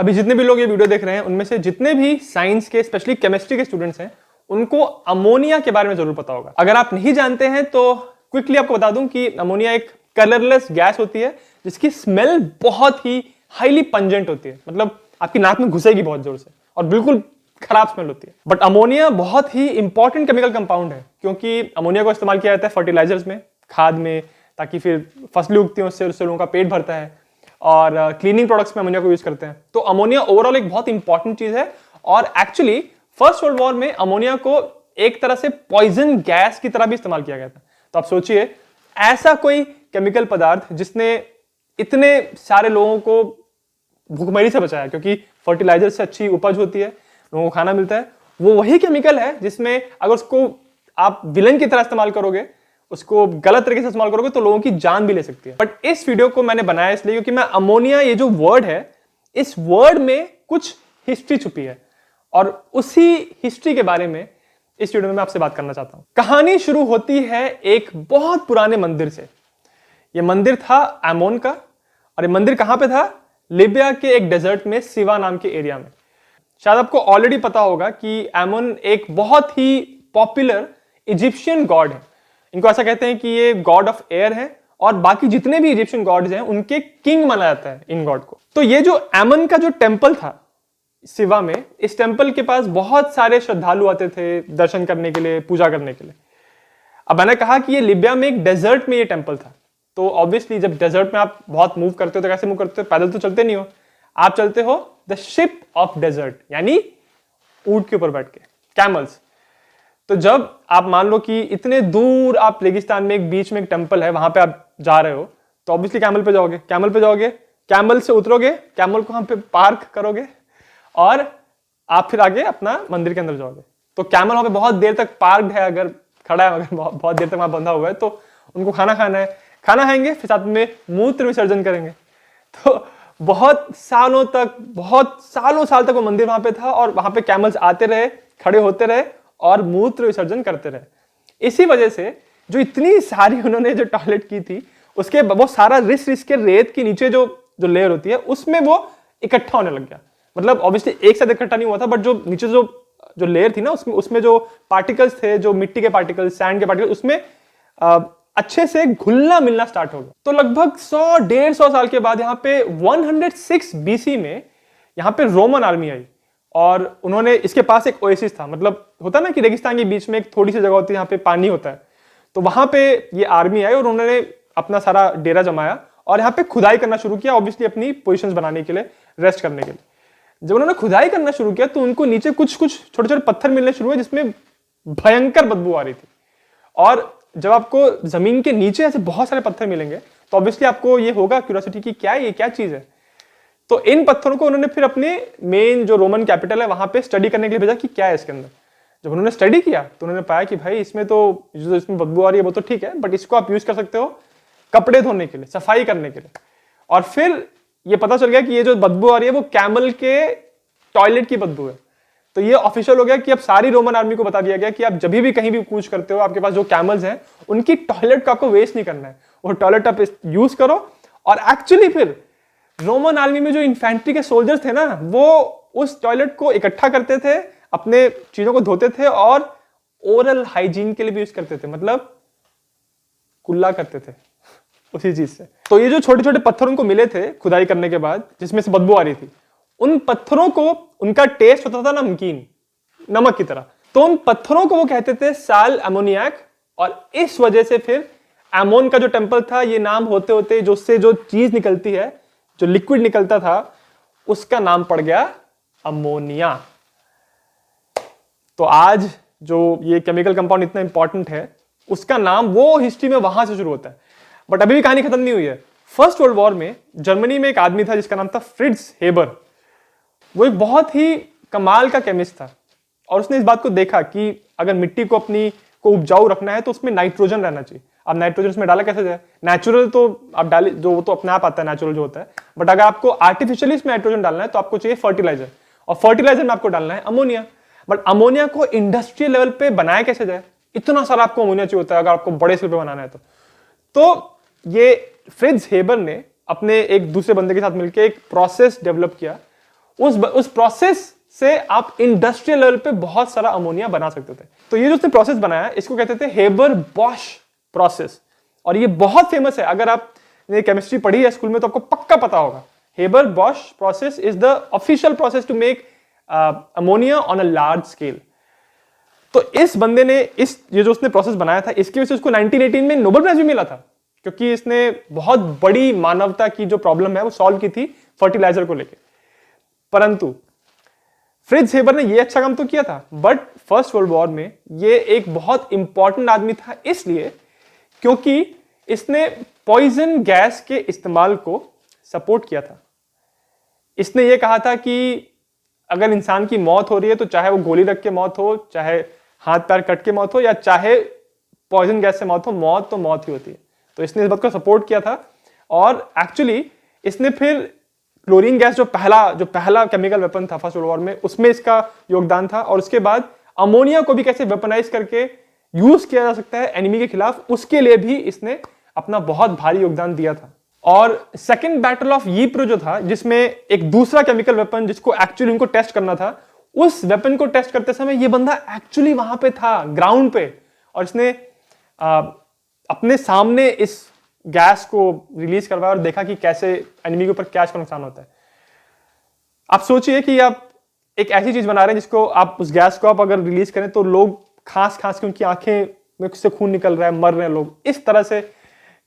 अभी जितने भी लोग ये वीडियो देख रहे हैं उनमें से जितने भी साइंस के स्पेशली केमिस्ट्री के स्टूडेंट्स हैं उनको अमोनिया के बारे में जरूर पता होगा। अगर आप नहीं जानते हैं तो क्विकली आपको बता दूं कि अमोनिया एक कलरलेस गैस होती है जिसकी स्मेल बहुत ही हाईली पंजेंट होती है, मतलब आपकी नाक में घुसेगी बहुत जोर से और बिल्कुल खराब स्मेल होती है। बट अमोनिया बहुत ही इंपॉर्टेंट केमिकल कंपाउंड है क्योंकि अमोनिया को इस्तेमाल किया जाता है फर्टिलाइजर्स में, खाद में, ताकि फिर फसलें उगती हैं, उससे लोगों का पेट भरता है, और क्लीनिंग प्रोडक्ट्स में अमोनिया को यूज करते हैं। तो अमोनिया ओवरऑल एक बहुत इंपॉर्टेंट चीज है और एक्चुअली फर्स्ट वर्ल्ड वॉर में अमोनिया को एक तरह से पॉइजन गैस की तरह भी इस्तेमाल किया गया था। तो आप सोचिए ऐसा कोई केमिकल पदार्थ जिसने इतने सारे लोगों को भूखमरी से बचाया, क्योंकि फर्टिलाइजर से अच्छी उपज होती है, लोगों को खाना मिलता है, वो वही केमिकल है जिसमें अगर उसको आप विलन की तरह इस्तेमाल करोगे, उसको गलत तरीके से इस्तेमाल करोगे तो लोगों की जान भी ले सकती है। बट इस वीडियो को मैंने बनाया इसलिए क्योंकि मैं अमोनिया ये जो वर्ड है, इस वर्ड में कुछ हिस्ट्री छुपी है और उसी हिस्ट्री के बारे में इस वीडियो में मैं आपसे बात करना चाहता हूं। कहानी शुरू होती है एक बहुत पुराने मंदिर से। यह मंदिर था एमोन का, और ये मंदिर कहां पे था? लीबिया के एक डेजर्ट में, सिवा नाम के एरिया में। शायद आपको ऑलरेडी पता होगा कि एमोन एक बहुत ही पॉपुलर इजिप्शियन गॉड है। इनको ऐसा कहते हैं कि ये गॉड ऑफ एयर है और बाकी जितने भी इजिप्शियन गॉड्स हैं उनके किंग माना जाता है इन गॉड को। तो ये जो एमन का जो टेंपल था सिवा में, इस टेंपल के पास बहुत सारे श्रद्धालु आते थे दर्शन करने के लिए, पूजा करने के लिए। अब मैंने कहा कि ये लीबिया में एक डेजर्ट में ये टेंपल था, तो ऑब्वियसली जब डेजर्ट में आप बहुत मूव करते हो तो कैसे मूव करते हो? पैदल तो चलते नहीं हो, आप चलते हो द शिप ऑफ डेजर्ट, यानी ऊंट के ऊपर बैठ के, कैमल्स। तो जब आप मान लो कि इतने दूर आप रेगिस्तान में एक बीच में एक टेंपल है, वहां पे आप जा रहे हो, तो ऑब्वियसली कैमल पे जाओगे, कैमल से उतरोगे, कैमल को वहां पे पार्क करोगे और आप फिर आगे अपना मंदिर के अंदर जाओगे। तो कैमल वहां पे बहुत देर तक पार्क्ड है, अगर खड़ा है, अगर बहुत देर तक वहां बंधा हुआ है, तो उनको खाना खाना है, खाना खाएंगे, फिर साथ में मूत्र विसर्जन करेंगे। तो बहुत सालों साल तक वो मंदिर वहां पे था और वहां पे कैमल्स आते रहे, खड़े होते रहे और मूत्र विसर्जन करते रहे। इसी वजह से जो इतनी सारी उन्होंने जो टॉयलेट की थी, उसके वो सारा रिस के रेत के नीचे जो लेयर होती है उसमें वो इकट्ठा होने लग गया। मतलब ऑब्वियसली एक साथ इकट्ठा नहीं हुआ था, बट जो नीचे जो लेयर थी ना, उसमें जो पार्टिकल्स थे, जो मिट्टी के पार्टिकल्स, सैंड के पार्टिकल्स, उसमें अच्छे से घुलना मिलना स्टार्ट हो गया। तो लगभग 100-150 साल के बाद यहाँ पे 106 BC में यहाँ पे रोमन आर्मी आई और उन्होंने, इसके पास एक ओएसिस था, मतलब होता है ना कि रेगिस्तान के बीच में एक थोड़ी सी जगह होती है जहाँ पे पानी होता है, तो वहां पे ये आर्मी आई और उन्होंने अपना सारा डेरा जमाया और यहाँ पे खुदाई करना शुरू किया, ऑब्वियसली अपनी पोजीशंस बनाने के लिए, रेस्ट करने के लिए। जब उन्होंने खुदाई करना शुरू किया तो उनको नीचे कुछ छोटे छोटे पत्थर मिलने शुरू हुए जिसमें भयंकर बदबू आ रही थी। और जब आपको जमीन के नीचे ऐसे बहुत सारे पत्थर मिलेंगे तो ऑब्वियसली आपको ये होगा क्यूरियोसिटी कि क्या ये क्या चीज है। तो इन पत्थरों को उन्होंने फिर अपने मेन जो रोमन कैपिटल है वहां पे स्टडी करने के लिए भेजा कि क्या है इसके अंदर। जब उन्होंने स्टडी किया तो उन्होंने पाया कि भाई इसमें बदबू आ रही है वो तो ठीक है, बट इसको आप यूज कर सकते हो कपड़े धोने के लिए, सफाई करने के लिए। और फिर ये पता चल गया कि ये जो बदबू आ रही है वो कैमल के टॉयलेट की बदबू है। तो ये ऑफिशियल हो गया कि अब सारी रोमन आर्मी को बता दिया गया कि आप जब भी कहीं भी कूच करते हो, आपके पास जो कैमल्स हैं उनकी टॉयलेट को आपको वेस्ट नहीं करना है, वो टॉयलेट आप यूज करो। और एक्चुअली फिर रोमन आर्मी में जो इन्फेंट्री के सोल्जर्स थे ना, वो उस टॉयलेट को इकट्ठा करते थे, अपने चीजों को धोते थे और ओरल हाइजीन के लिए भी यूज करते थे, मतलब कुल्ला करते थे उसी चीज से। तो ये जो छोटे छोटे पत्थर उनको मिले थे खुदाई करने के बाद, जिसमें से बदबू आ रही थी, उन पत्थरों को, उनका टेस्ट होता था नमकीन, नमक की तरह, तो उन पत्थरों को वो कहते थे साल अमोनियाक। और इस वजह से फिर एमोन का जो टेंपल था, ये नाम होते होते जो उससे जो चीज निकलती है, जो लिक्विड निकलता था, उसका नाम पड़ गया अमोनिया। तो आज जो ये केमिकल कंपाउंड इतना इंपॉर्टेंट है, उसका नाम वो हिस्ट्री में वहां से शुरू होता है। बट अभी भी कहानी खत्म नहीं हुई है। फर्स्ट वर्ल्ड वॉर में जर्मनी में एक आदमी था जिसका नाम था फ्रिट्ज हेबर। वो एक बहुत ही कमाल का केमिस्ट था और उसने इस बात को देखा कि अगर मिट्टी को अपनी को उपजाऊ रखना है तो उसमें नाइट्रोजन रहना चाहिए। अब नाइट्रोजन उसमें डाला कैसे जाए? नेचुरल तो आप डाले, जो वो तो अपने आप आता है, नेचुरल जो होता है, बट अगर आपको आर्टिफिशियली इसमें नाइट्रोजन डालना है तो आपको चाहिए फर्टिलाइजर, और फर्टिलाइजर में आपको डालना है अमोनिया। बट अमोनिया को इंडस्ट्रियल लेवल पे बनाया कैसे जाए? इतना सारा आपको अमोनिया चाहिए होता है अगर आपको बड़े स्केल पे बनाना है तो ये फ्रिट्ज हेबर ने अपने एक दूसरे बंदे के साथ मिलकर एक प्रोसेस डेवलप किया। उस प्रोसेस से आप इंडस्ट्रियल लेवल पे बहुत सारा अमोनिया बना सकते थे। तो ये जो उसने प्रोसेस बनाया इसको कहते थे हेबर बॉश प्रोसेस, और ये बहुत फेमस है। अगर आपने केमिस्ट्री पढ़ी है स्कूल में तो आपको पक्का पता होगा। Haber Bosch process is the official process to make ammonia on a large scale. तो इस बंदे ने ये जो उसने प्रोसेस बनाया था इसकी वजह से उसको 1918 में नोबेल प्राइज भी मिला था, क्योंकि इसने बहुत बड़ी मानवता की जो प्रॉब्लम है वो सॉल्व की थी फर्टिलाइजर को लेके। परंतु फ्रिट्ज हेबर ने ये अच्छा काम तो किया था, बट फर्स्ट वर्ल्ड वॉर में ये एक बहुत इंपॉर्टेंट आदमी था, इसलिए क्योंकि इसने पॉइजन गैस के इस्तेमाल को सपोर्ट किया था। इसने ये कहा था कि अगर इंसान की मौत हो रही है तो चाहे वो गोली लग के मौत हो, चाहे हाथ पैर कट के मौत हो, या चाहे पॉइजन गैस से मौत हो, मौत तो मौत ही होती है। तो इसने इस बात को सपोर्ट किया था। और एक्चुअली इसने फिर क्लोरीन गैस जो पहला केमिकल वेपन था फर्स्ट वर्ल्ड वॉर में, उसमें इसका योगदान था। और उसके बाद अमोनिया को भी कैसे वेपनाइज करके यूज किया जा सकता है एनिमी के खिलाफ, उसके लिए भी इसने अपना बहुत भारी योगदान दिया था। और सेकेंड बैटल ऑफ यीप्रो जो था, जिसमें एक दूसरा केमिकल वेपन जिसको एक्चुअली उनको टेस्ट करना था, उस वेपन को टेस्ट करते समय ये बंदा एक्चुअली वहां पे था ग्राउंड पे, और इसने अपने सामने इस गैस को रिलीज करवाया और देखा कि कैसे एनिमी के ऊपर क्या इसका नुकसान होता है। आप सोचिए कि आप एक ऐसी चीज बना रहे हैं जिसको आप, उस गैस को आप अगर रिलीज करें तो लोग खांस के उनकी आंखें में से खून निकल रहा है, मर रहे हैं लोग। इस तरह से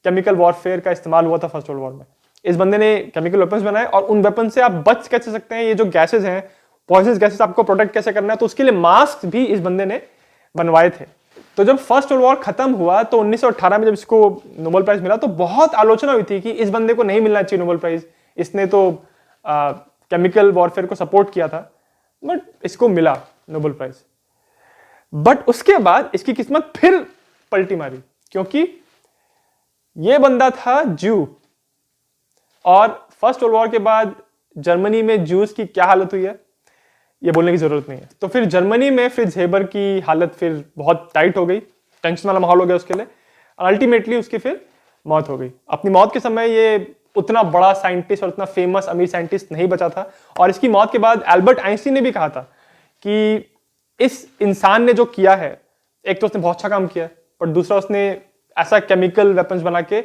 केमिकल वॉरफेयर का इस्तेमाल हुआ था फर्स्ट वर्ल्ड वॉर में। इस बंदे ने केमिकल वेपन्स बनाए, और उन वेपन से आप बच कैसे सकते हैं, ये जो गैसेज हैं, पॉइजनस गैसेज, आपको प्रोटेक्ट कैसे करना है, तो उसके लिए मास्क भी इस बंदे ने बनवाए थे। तो जब फर्स्ट वर्ल्ड वॉर खत्म हुआ तो 1918 में जब इसको नोबेल प्राइज मिला तो बहुत आलोचना हुई थी कि इस बंदे को नहीं मिलना चाहिए नोबेल प्राइज, इसने तो केमिकल वॉरफेयर को सपोर्ट किया था, बट इसको मिला नोबेल प्राइज। बट उसके बाद इसकी किस्मत फिर पलटी मारी, क्योंकि ये बंदा था ज्यू, और फर्स्ट वर्ल्ड वॉर के बाद जर्मनी में ज्यूज की क्या हालत हुई है ये बोलने की जरूरत नहीं है। तो फिर जर्मनी में फ्रिट्ज हेबर की हालत फिर बहुत टाइट हो गई, टेंशन वाला माहौल हो गया उसके लिए, और अल्टीमेटली उसकी फिर मौत हो गई। अपनी मौत के समय ये उतना बड़ा साइंटिस्ट और उतना फेमस अमीर साइंटिस्ट नहीं बचा था। और इसकी मौत के बाद एल्बर्ट आइंस्टीन ने भी कहा था कि इस इंसान ने जो किया है, एक तो उसने बहुत अच्छा काम किया, पर दूसरा उसने ऐसा केमिकल वेपन्स बना के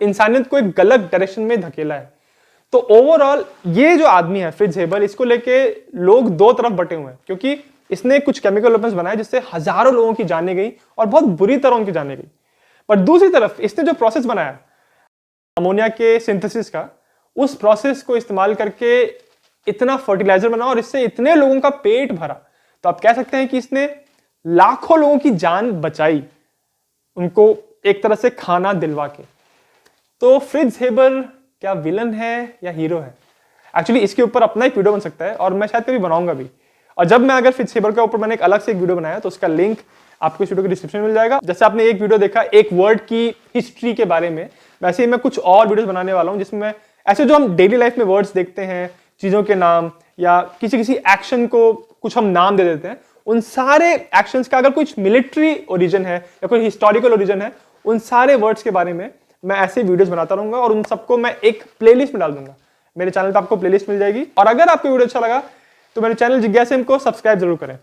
इंसानियत को एक गलत डायरेक्शन में धकेला है। तो ओवरऑल ये जो आदमी है फ्रिट्ज हेबर, इसको लेके लोग दो तरफ बटे हुए हैं, क्योंकि इसने कुछ केमिकल वेपन्स बनाए जिससे हजारों लोगों की जाने गई और बहुत बुरी तरह उनकी जाने गई। पर दूसरी तरफ इसने जो प्रोसेस बनाया अमोनिया के सिंथेसिस का, उस प्रोसेस को इस्तेमाल करके इतना फर्टिलाइजर बना और इससे इतने लोगों का पेट भरा। तो आप कह सकते हैं कि इसने लाखों लोगों की जान बचाई, उनको एक तरह से खाना दिलवा के। तो फ्रिट्ज हेबर क्या विलन है या हीरो है? एक्चुअली इसके ऊपर अपना एक वीडियो बन सकता है, और मैं शायद कभी बनाऊंगा भी। और जब मैं अगर फ्रिट्ज हेबर के ऊपर मैंने एक अलग से एक वीडियो बनाया तो उसका लिंक आपको इस वीडियो के डिस्क्रिप्शन में मिल जाएगा। जैसे आपने एक वीडियो देखा एक वर्ड की हिस्ट्री के बारे में, वैसे ही मैं कुछ और वीडियोस बनाने वाला हूं जिसमें मैं ऐसे जो हम डेली लाइफ में वर्ड्स देखते हैं, चीजों के नाम या किसी एक्शन को कुछ हम नाम दे देते हैं, उन सारे एक्शंस का अगर कुछ मिलिट्री ओरिजिन है या कोई हिस्टोरिकल ओरिजिन है, उन सारे वर्ड्स के बारे में मैं ऐसे वीडियोस बनाता रहूंगा, और उन सबको मैं एक प्लेलिस्ट में डाल दूंगा। मेरे चैनल पे आपको प्लेलिस्ट मिल जाएगी। और अगर आपको वीडियो अच्छा लगा तो मेरे चैनल जिज्ञासा को सब्सक्राइब जरूर करें।